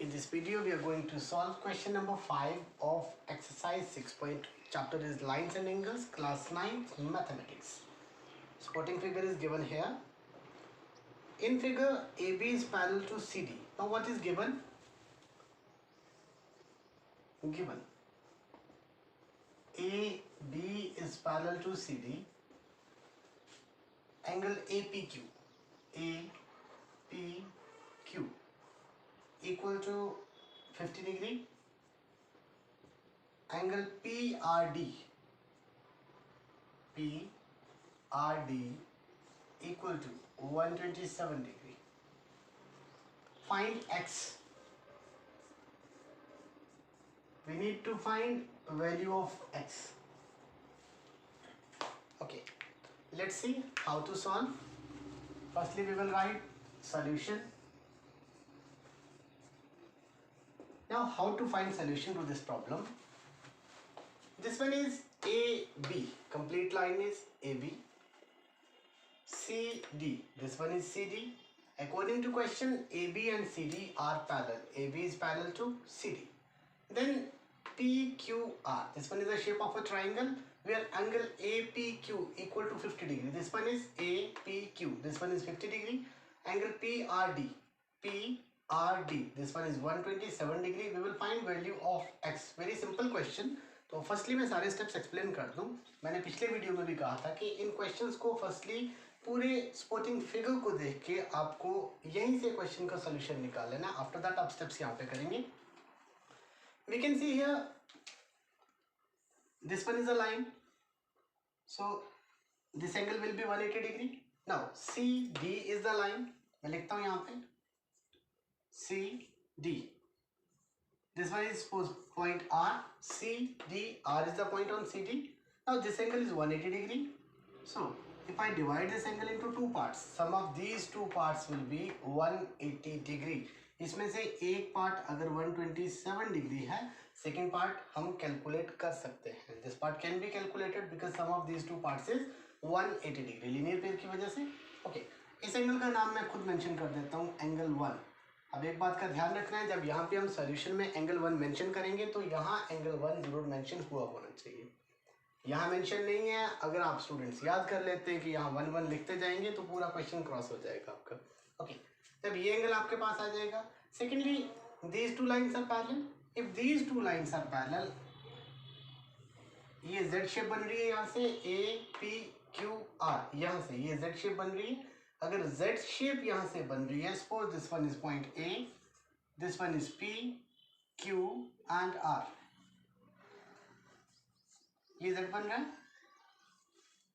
In this video, we are going to solve question number 5 of exercise 6. Chapter is lines and angles, class 9 mathematics. Supporting figure is given here. In figure, AB is parallel to CD. Now what is given? Given AB is parallel to CD. Angle APQ equal to 50 degree. Angle PRD equal to 127 degree. Find X. We need to find value of X. Okay, let's see how to solve. Firstly, we will write solution. Now, how to find solution to this problem? This one is AB. Complete line is AB. CD. This one is CD. According to question, AB and CD are parallel. AB is parallel to CD. Then PQR. This one is the shape of a triangle where angle APQ equal to 50 degree. This one is APQ. This one is 50 degree. Angle PRD. This one is 127 degree. We will find value of X. Very simple question. तो firstly मैं सारे steps explain कर दूं. मैंने पिछले video में भी कहा था कि इन क्वेश्चंस को फर्स्टली पूरे सपोर्टिंग फिगर को देख के आपको यहीं से क्वेश्चन का सॉल्यूशन निकाल लेना. आफ्टर दैट आप स्टेप्स यहाँ पे करेंगे. We can see here this one is a line, so this angle will be 180 degree. Now CD is the line. मैं लिखता हूँ यहाँ पे CD. This one is point R. CD. R is the point on CD. Now this angle is 180 degree. So if I divide this angle into two parts, sum of these two parts will be 180 degree. इसमें से एक part अगर 127 degree है, second part हम calculate कर सकते हैं. This part can be calculated because sum of these two parts is 180 degree linear pair की वजह से. ओके, इस एंगल का नाम मैं खुद मेंशन कर देता हूँ, एंगल 1. अब एक बात का ध्यान रखना है, जब यहाँ पे हम सॉल्यूशन में एंगल 1 मेंशन करेंगे तो यहाँ एंगल 1 जरूर मेंशन हुआ होना चाहिए. यहाँ मेंशन नहीं है. अगर आप स्टूडेंट्स याद कर लेते हैं कि यहाँ 1 1 लिखते जाएंगे तो पूरा क्वेश्चन क्रॉस हो जाएगा आपका. ओके, तब ये एंगल आपके पास आ जाएगा. Secondly, these two lines are parallel. If these two lines are parallel, ये Z शेप बन रही है यहाँ से APQR. यहाँ से ये Z शेप बन रही है. अगर Z शेप यहाँ से बन रही है, suppose this one is point A, this one is P, Q and R. ये Z बन रहा है.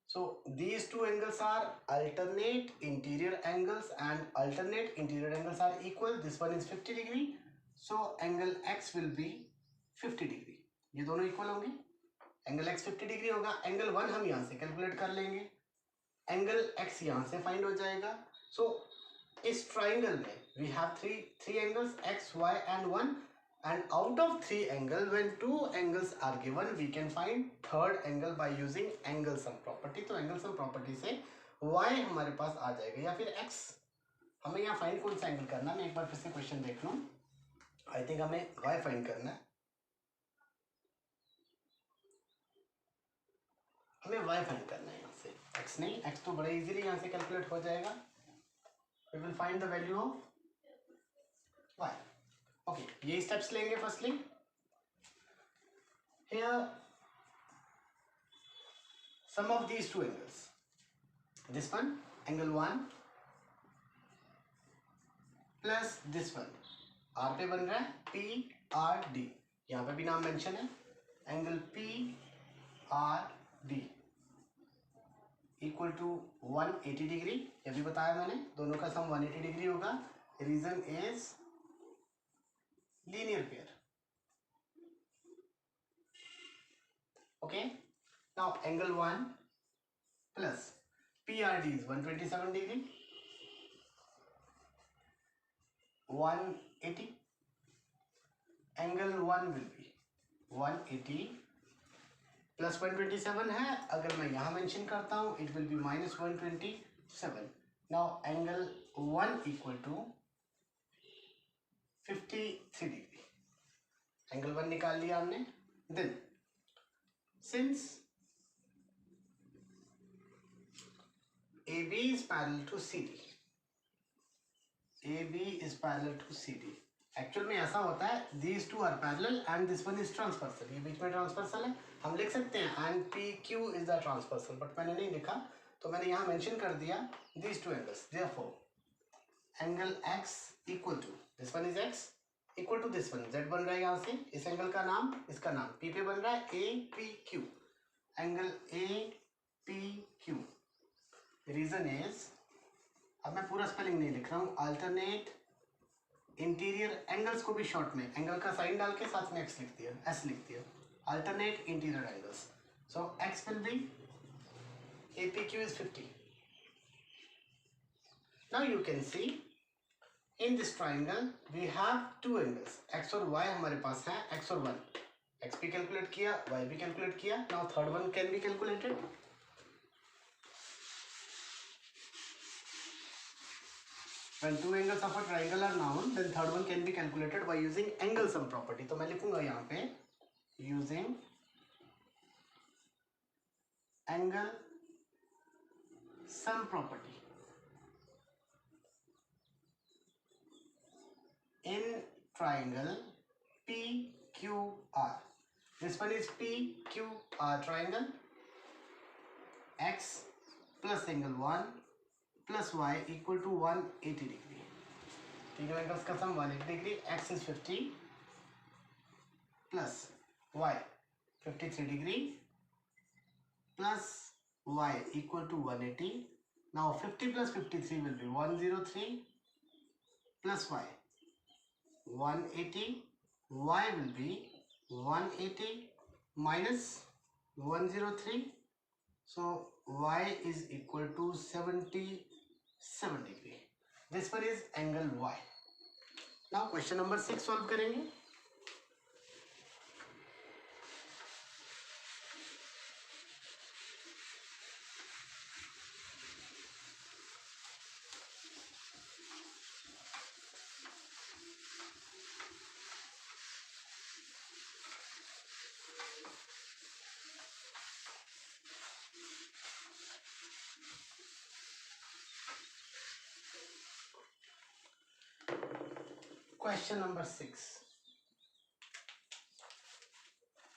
So these two angles are alternate interior angles and alternate interior angles are equal. This one is 50 degree. So angle X will be 50 degree. ये दोनों equal होंगे. Angle X 50 degree होगा. Angle 1 हम यहाँ से कैलकुलेट कर लेंगे. Angle X यहाँ से फाइंड हो जाएगा. So इस ट्राइंगल में we have three angles X, Y and 1. And out of three angles, when two angles are given, we can find third angle by using angle sum property. तो angle sum property से y हमारे पास आ जाएगा या फिर x. हमें यहाँ find कौन सा एंगल करना है, मैं एक बार फिर से क्वेश्चन देख लूँ. आई थिंक हमें y फाइंड करना है. हमें y फाइंड करना है यहाँ से, x नहीं. x तो बड़े इजीली यहाँ से कैलकुलेट हो जाएगा. We will find the value of y. Okay, ये स्टेप्स लेंगे. Firstly here sum of these two angles. This one angle 1 plus this one R पे बन रहा है PRD. यहाँ पे भी नाम मेंशन है. Angle PRD equal to 180 degree. ये भी बताया मैंने, दोनों का सम 180 डिग्री होगा. Reason is linear pair. Okay, now angle 1 plus PRD is 127 degree, 180. Angle 1 will be 180 plus 127 है. अगर मैं यहाँ मेंशन करता हूँ, it will be minus 127. Now angle 1 equal to 53 degree. Angle 1 निकाल लिया हमने. Then since AB is parallel to CD, AB is parallel to CD. Actual में ऐसा होता है, these two are parallel and this one is transversal. ये बीच में transversal है, हम लिख सकते हैं and PQ is the transversal, but मैंने नहीं लिखा तो मैंने यहाँ मेंशन कर दिया these two angles. Therefore angle X equal to, this one is X equal to this one, Z बन रहा है यहाँ से, इस एंगल का नाम, इसका नाम P पे बन रहा है APQ, angle APQ. Reason is, अब मैं पूरा स्पेलिंग नहीं लिख रहा हूँ, अल्टरनेट इंटीरियर एंगल्स को भी शॉर्ट में एंगल का साइन डाल के साथ में एक्स लिख दिया, एस लिख दिया, alternate interior angles. So x will be APQ is 50. Now you can see in this triangle we have two angles, x और y हमारे पास है, x और 1, x भी कैलकुलेट किया, y भी कैलकुलेट किया. Now third one can be calculated. When two angles of a triangle are known, then third one can be calculated by using angle sum property. तो मैं लिखूंगा यहाँ पे using angle sum property in triangle PQR. This one is PQR triangle. X plus angle 1 plus y equal to 180 degree. तीनों angles का sum 180 degree. X is 50 plus y 53 degree plus y equal to 180. Now 50 plus 53 will be 103 plus y 180. Y will be 180 minus 103. So y is equal to 77 degree. This one is angle y. Now question number 6 solve करेंगे. Question number 6.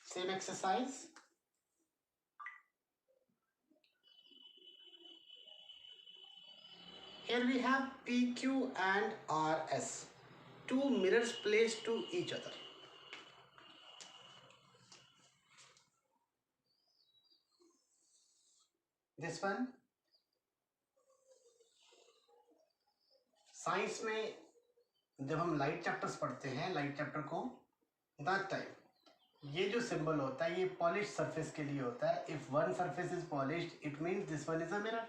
Same exercise. Here we have PQ and RS, two mirrors placed to each other. This one, science में जब हम light chapters पढ़ते हैं, light chapter को, that time ये जो symbol होता है ये पॉलिश सरफेस के लिए होता है. If one surface is polished it means this one is a mirror,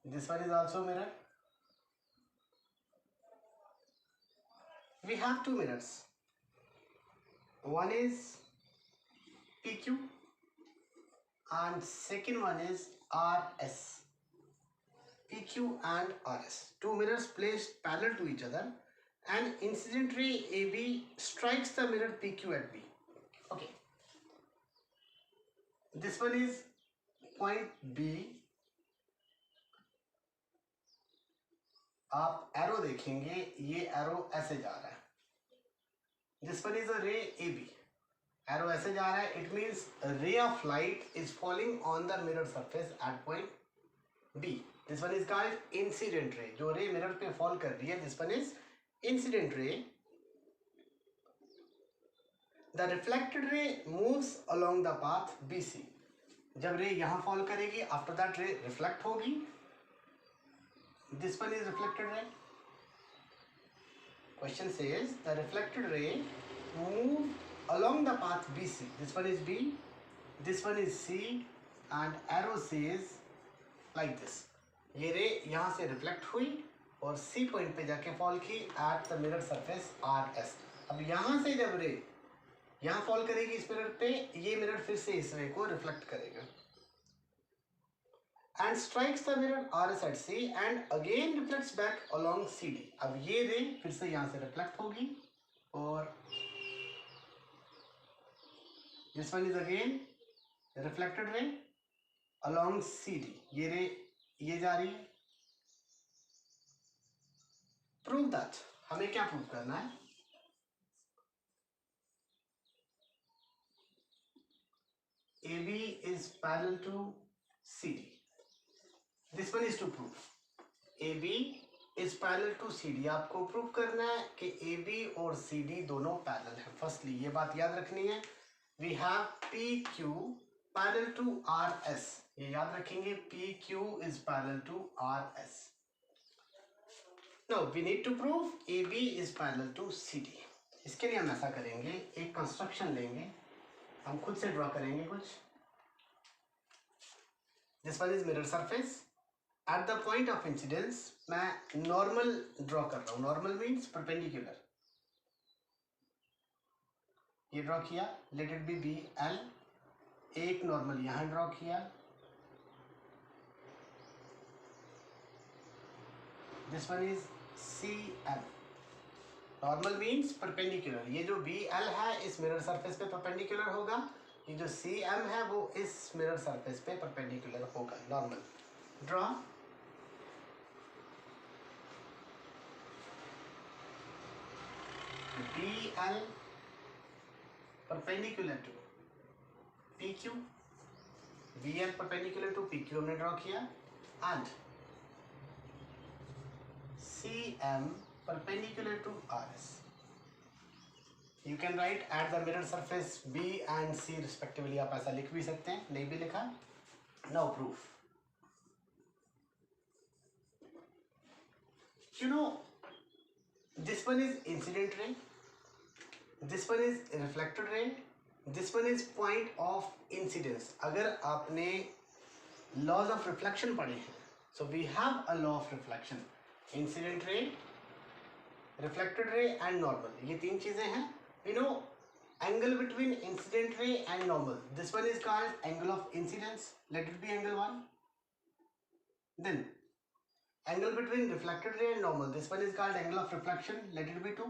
this one is also mirror. We have two mirrors, one is PQ and second one is RS. PQ and RS, two mirrors placed parallel to each other, and incident ray AB strikes the mirror PQ at B. Okay, this one is point B. आप arrow देखेंगे, ये arrow ऐसे जा रहा है. This one is a ray AB, arrow ऐसे जा रहा है. It means a ray of light is falling on the mirror surface at point B. This one is called incident ray. जो रे मिरर पे फॉल कर रही है, this one is incident ray. The reflected ray moves along the path BC. जब रे यहाँ fall करेगी, after that ray reflect होगी. This one is reflected ray. Question says the reflected ray move along the path BC. This one is B, this one is C, and arrow says like this. ये रे यहाँ से reflect हुई और C point पे जाके fall की at the mirror surface RS. अब यहाँ से जब रे यहाँ फॉल करेगी इस मिरर पे, ये मिरर फिर से इस रे को रिफ्लेक्ट करेगा. and strikes the mirror RS at C and again reflects back along CD. अब ये रे फिर से यहाँ से रिफ्लेक्ट होगी और this one is again reflected ray along CD. ये रे ये जा रही है. Prove that. हमें क्या प्रूव करना है? AB is parallel to CD. This one is to prove. AB is parallel to CD. आपको प्रूव करना है कि AB और CD दोनों पैरेलल हैं. फर्स्टली ये बात याद रखनी है. We have PQ parallel to RS. ये याद रखेंगे. PQ is parallel to RS. Now we need to prove AB is parallel to CD. इसके लिए हम ऐसा करेंगे, एक कंस्ट्रक्शन लेंगे, हम खुद से ड्रॉ करेंगे कुछ. This one is mirror surface. At the point of incidence मैं नॉर्मल ड्रॉ कर रहा हूँ. Normal means perpendicular. ये ड्रॉ किया. Let it be B L. एक नॉर्मल यहाँ ड्रॉ किया. This one is C M. Normal means perpendicular. ये जो बी एल है इस मिरर सरफेस पे परपेंडिकुलर होगा. ये जो सी एम है वो इस मिरर सरफेस पे परपेंडिकुलर होगा. Normal draw. BL perpendicular to PQ. BL perpendicular to PQ हमने ड्रॉ किया. and CM perpendicular to RS. You can write at the mirror surface B and C respectively. आप ऐसा लिख भी सकते हैं, नहीं भी लिखा. Now proof. You know, this one is incident ray. This one is reflected ray. This one is point of incidence. अगर आपने laws of reflection पढ़े हैं, so we have a law of reflection. Incident ray, reflected ray and normal. ये तीन चीजें हैं. We know angle between incident ray and normal. This one is called angle of incidence. Let it be angle 1. Then angle between reflected ray and normal. This one is called angle of reflection. Let it be 2.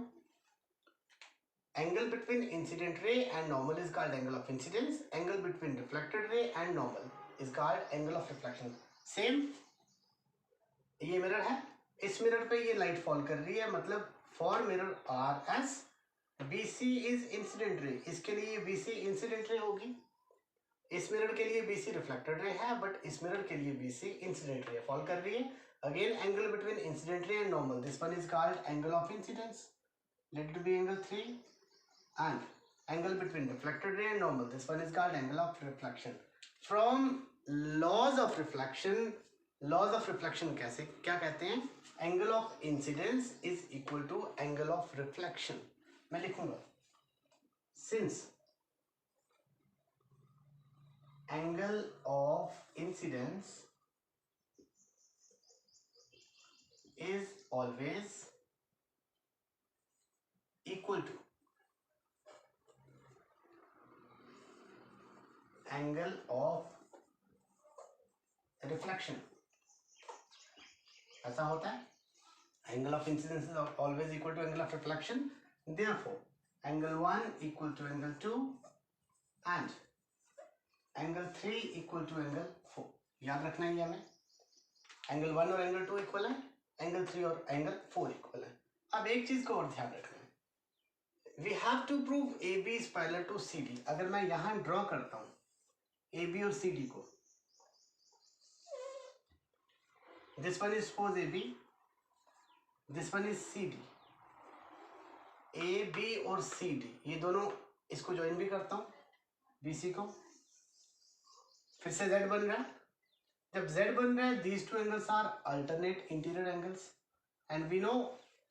Angle between incident ray and normal is called angle of incidence. Angle between reflected ray and normal is called angle of reflection. Same. ये mirror है. इस mirror पे ये light fall कर रही है. मतलब for mirror RS BC is incident ray. इसके लिए BC incident ray होगी. इस मिरर के लिए BC reflected ray है, बट इस मिरर के लिए BC incident ray फॉल कर रही है. Again angle between incident ray and normal. This one is called angle of incidence. Let it be angle 3. And angle between reflected ray and normal. This one is called angle of reflection. From laws of reflection कैसे क्या कहते हैं? Angle of incidence is equal to angle of reflection. मैं लिखूंगा. Since angle of incidence is always equal to angle of reflection. ऐसा होता है. Angle of incidence is always equal to angle of reflection. Therefore, angle 1 equal to angle 2 and angle 3 equal to angle 4. याद रखना है ये हमें. Angle 1 और angle 2 equal है. Angle 3 और angle 4 इक्वल है. अब एक चीज को और ध्यान रखना है. We have to prove AB is parallel to CD. अगर मैं यहाँ ड्रॉ करता हूँ AB और CD को. This one is suppose AB. This one is CD. AB और CD ये दोनों इसको ज्वाइन भी करता हूँ BC को. फिर से Z बन रहा है. जब Z बन रहा है these two angles are alternate interior angles and we know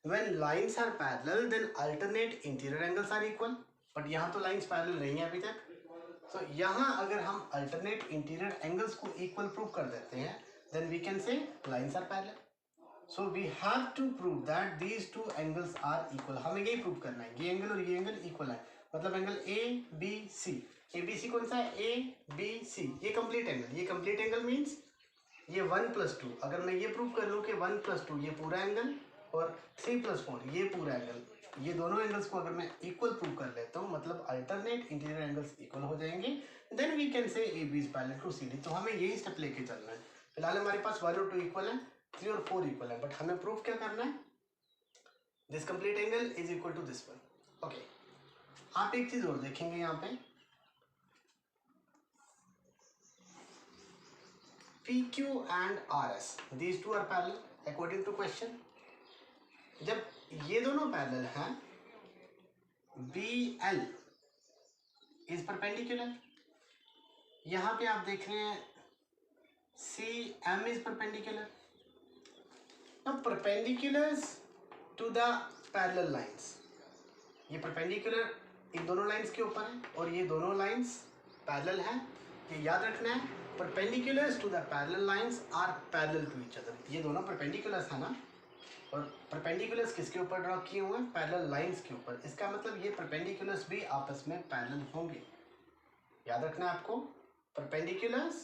when lines are parallel then alternate interior angles are equal. But यहाँ तो lines parallel नहीं है अभी तक. So यहाँ अगर हम alternate interior angles को equal prove कर देते हैं then we can say lines are parallel. So we have to prove that these two angles are equal. हमें यही prove करना है. ये angle और ये angle equal है. मतलब angle ABC. ABC कौन सा है? ABC. ये complete angle. ये complete angle means ये 1 + 2, अगर मैं ये प्रूव कर लूँ कि 1 + 2 ये पूरा एंगल और 3 + 4 ये पूरा एंगल, ये दोनों एंगल्स को अगर मैं इक्वल प्रूव कर लेता हूँ, मतलब अल्टरनेट इंटीरियर एंगल्स इक्वल हो जाएंगे, then we can say AB is parallel to CD। तो हमें यही स्टेप लेके चलना है। फिलहाल हमारे पास 1 और 2 इक्वल है, 3 और 4 इक्वल है, बट हमें प्रूव क्या करना है, this complete angle is equal to this one. Okay, आप एक चीज और देखेंगे यहाँ पे, PQ and RS, these two are parallel according to question। जब ये दोनों पैरेलल हैं, BL is perpendicular, यहाँ पे आप देख रहे हैं CM is perpendicular। Now perpendiculars to the parallel lines, ये perpendicular इन दोनों लाइंस के ऊपर है और ये दोनों लाइंस पैरेलल हैं, ये याद रखना है। perpendiculars to the parallel lines are parallel to each other, ये दोनों perpendiculars है ना, और perpendiculars किसके ऊपर ड्रॉ किए हुए हैं, पैरेलल लाइंस के ऊपर। इसका मतलब ये perpendiculars भी आपस में पैरेलल होंगे, याद रखना है आपको। perpendiculars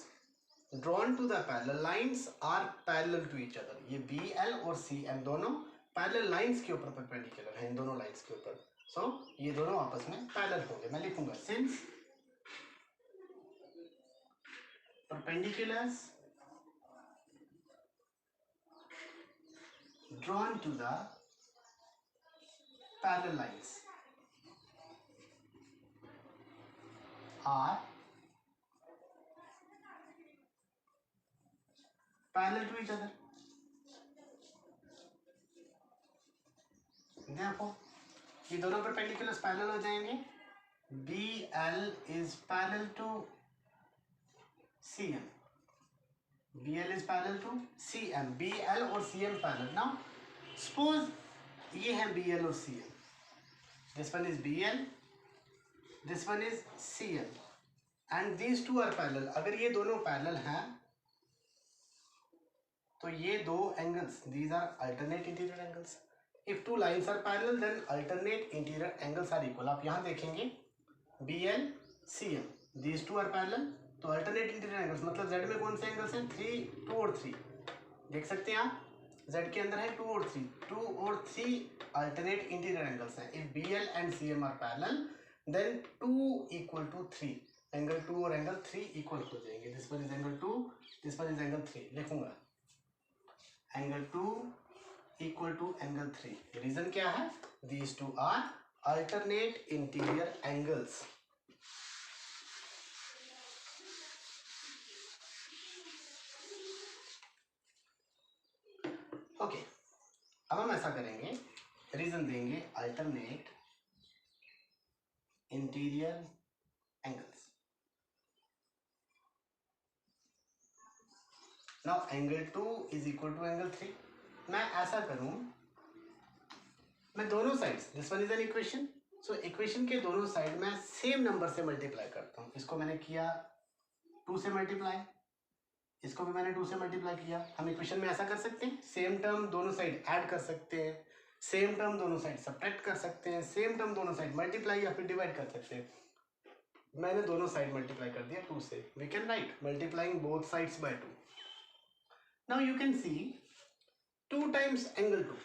drawn to the parallel lines are parallel to each other, ये BL और CM दोनों पैरेलल लाइंस के ऊपर perpendicular हैं, इन दोनों लाइंस के ऊपर। सो ये दोनों आपस में पैरेलल होंगे। मैं लिखूंगा since perpendiculars drawn to the parallel lines are parallel to each other, therefore ये दोनों perpendiculars पैरेलल हो जाएंगे। BL is parallel to CM, BL is parallel to CM, BL और CM पैरेलल। नाउ सपोज ये है BL और CM, this one is BL, this one is CM and these two are parallel। अगर ये दोनों parallel हैं तो ये दो angles, these are alternate interior angles। If two lines are parallel then alternate interior angles are equal। आप यहाँ देखेंगे BL CM, these two are parallel, तो अल्टरनेट इंटीरियर एंगल्स मतलब Z में कौन से एंगल्स हैं, 3, 2 और 3 देख सकते हैं आप। Z के अंदर है 2 और 3, 2 और 3 अल्टरनेट इंटीरियर एंगल्स हैं। If BL and CM are parallel then 2 = 3, angle 2 और एंगल 3 इक्वल हो जाएंगे। This one is angle 2, this one is angle 3। लिखूंगा एंगल 2 = एंगल 3। रीजन क्या है, these two are alternate interior angles. Okay, अब हम ऐसा करेंगे, रीजन देंगे alternate interior angles. Now angle 2 = angle 3। मैं ऐसा करूं, मैं दोनों sides, this one is an equation, so equation के दोनों साइड में सेम नंबर से मल्टीप्लाई करता हूं। इसको मैंने किया 2 से मल्टीप्लाई, इसको भी मैंने 2 से मल्टीप्लाई किया। हम इक्वेशन में ऐसा कर सकते हैं, सेम टर्म दोनों साइड ऐड कर सकते हैं, सेम टर्म दोनों साइड सब्ट्रैक्ट कर सकते हैं, सेम टर्म दोनों साइड मल्टीप्लाई या फिर डिवाइड कर सकते हैं। मैंने दोनों साइड मल्टीप्लाई कर दिया 2 से। We can write multiplying both sides by 2। Now you can see 2 times angle 2।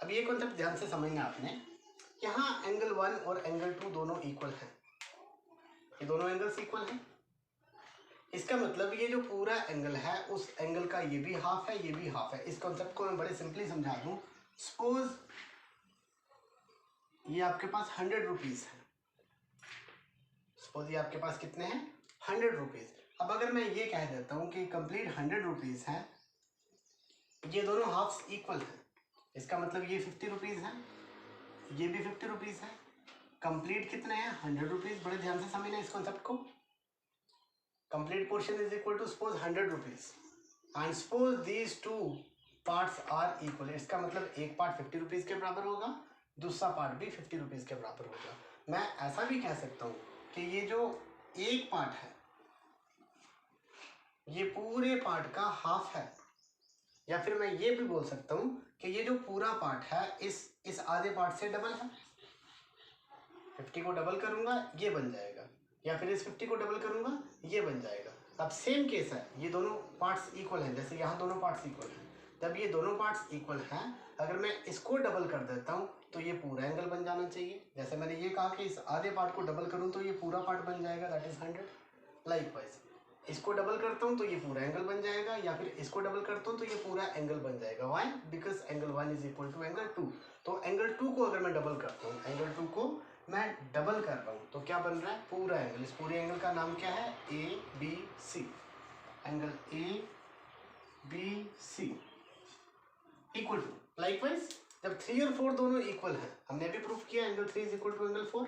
अब ये कॉन्सेप्ट ध्यान से समझना आपने, यहाँ एंगल 1 और एंगल 2 दोनों इक्वल हैं, ये दोनों एंगल्स इक्वल हैं। इसका मतलब ये जो पूरा एंगल है उस एंगल का ये भी हाफ है, ये भी हाफ है। इस कॉन्सेप्ट को मैं बड़े सिंपली समझा दूं। सपोज ये आपके पास 100 रुपीज है, सपोज ये आपके पास कितने हैं, 100 रुपीज। अब अगर मैं ये कह देता हूं कि कंप्लीट 100 रुपीज है, ये दोनों हाफ्स इक्वल हैं, इसका मतलब ये 50 रुपीज है, ये भी 50 रुपीज है। कंप्लीट कितने हैं, 100 रुपीज। बड़े ध्यान से समझना इस कॉन्सेप्ट को। Complete portion is equal to suppose 100 rupees and suppose these 2 parts are equal. इसका मतलब एक पार्ट 50 रुपीज के बराबर होगा, दूसरा पार्ट भी 50 रुपीज के बराबर होगा। मैं ऐसा भी कह सकता हूँ कि ये जो एक पार्ट है ये पूरे पार्ट का हाफ है, या फिर मैं ये भी बोल सकता हूँ कि ये जो पूरा पार्ट है इस आधे पार्ट से डबल है। 50 को डबल करूंगा ये बन जाएगा, या फिर इस 50 को डबल करूंगा ये बन जाएगा। अब सेम केस है, ये दोनों पार्ट्स इक्वल हैं, जैसे यहाँ दोनों पार्ट्स इक्वल हैं। जब ये दोनों पार्ट्स इक्वल हैं, अगर मैं इसको डबल कर देता हूँ तो ये पूरा एंगल बन जाना चाहिए। जैसे मैंने ये कहा कि इस आधे पार्ट को डबल करूँ तो ये पूरा पार्ट बन जाएगा, दैट इज 100। लाइकवाइज इसको डबल करता हूँ तो ये पूरा एंगल बन जाएगा, या फिर इसको डबल करता हूँ तो ये पूरा एंगल बन जाएगा। Why? Because angle 1 is equal to angle 2। तो एंगल 2 को अगर मैं डबल करता हूँ, एंगल 2 को मैं डबल कर रहा हूँ तो क्या बन रहा है? पूरा एंगल। इस पूरे एंगल का नाम क्या है? A B C. Angle A B C equal to, likewise जब 3 और 4 दोनों इक्वल हैं, हमने अभी प्रूफ किया angle 3 is equal to angle 4।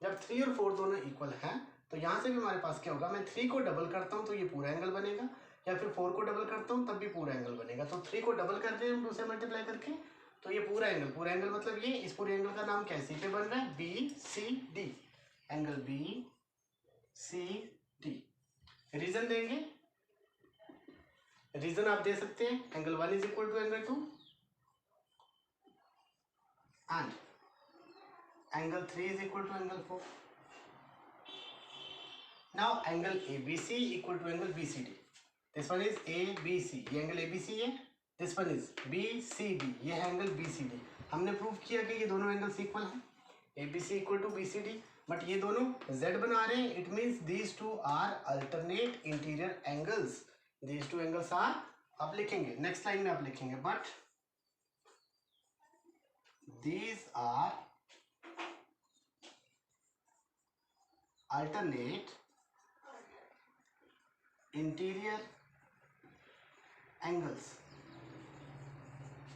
जब 3 और 4 दोनों इक्वल हैं तो यहाँ से भी हमारे पास क्या होगा? मैं 3 को डबल करता हूँ तो ये पूरा एंगल बनेगा, या फिर 4 को डबल करता हूँ तब भी पूरा एंगल बनेगा। तो 3 को डबल कर रहे हैं हम 2 से मल्टीप्लाई करके, तो ये पूरा एंगल मतलब ये, इस पूरे एंगल का नाम क्या है? सी पे बन रहा है, B C D. Angle B C D. Reason देंगे, रीजन आप दे सकते हैं, angle 1 is equal to angle 2 and angle 3 is equal to angle 4. Now angle ABC equal to angle BCD. This one is ABC, ये angle ABC है. This one is BCD, ये है angle BCD. हमने prove किया कि ये दोनों angles equal हैं, ABC equal to BCD. But ये दोनों Z बना रहे हैं, it means these two are alternate interior angles. These two angles are, आप लिखेंगे नेक्स्ट लाइन में, आप लिखेंगे but these are alternate interior angles.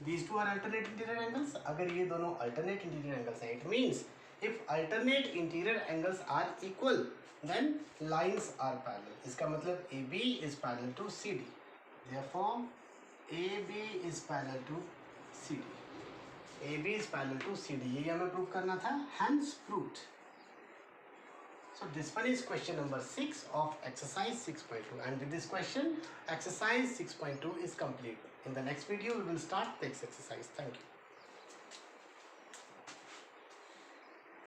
These two are alternate interior angles. अगर ये दोनों alternate interior angles हैं, it means if alternate interior angles are equal, then lines are parallel. इसका मतलब AB is parallel to CD. Therefore, AB is parallel to CD. AB is parallel to CD. ये हमें prove करना था, hence proved. So this one is question number 6 of exercise 6.2, and with this question exercise 6.2 is complete. In the next video we will start the next exercise. Thank you.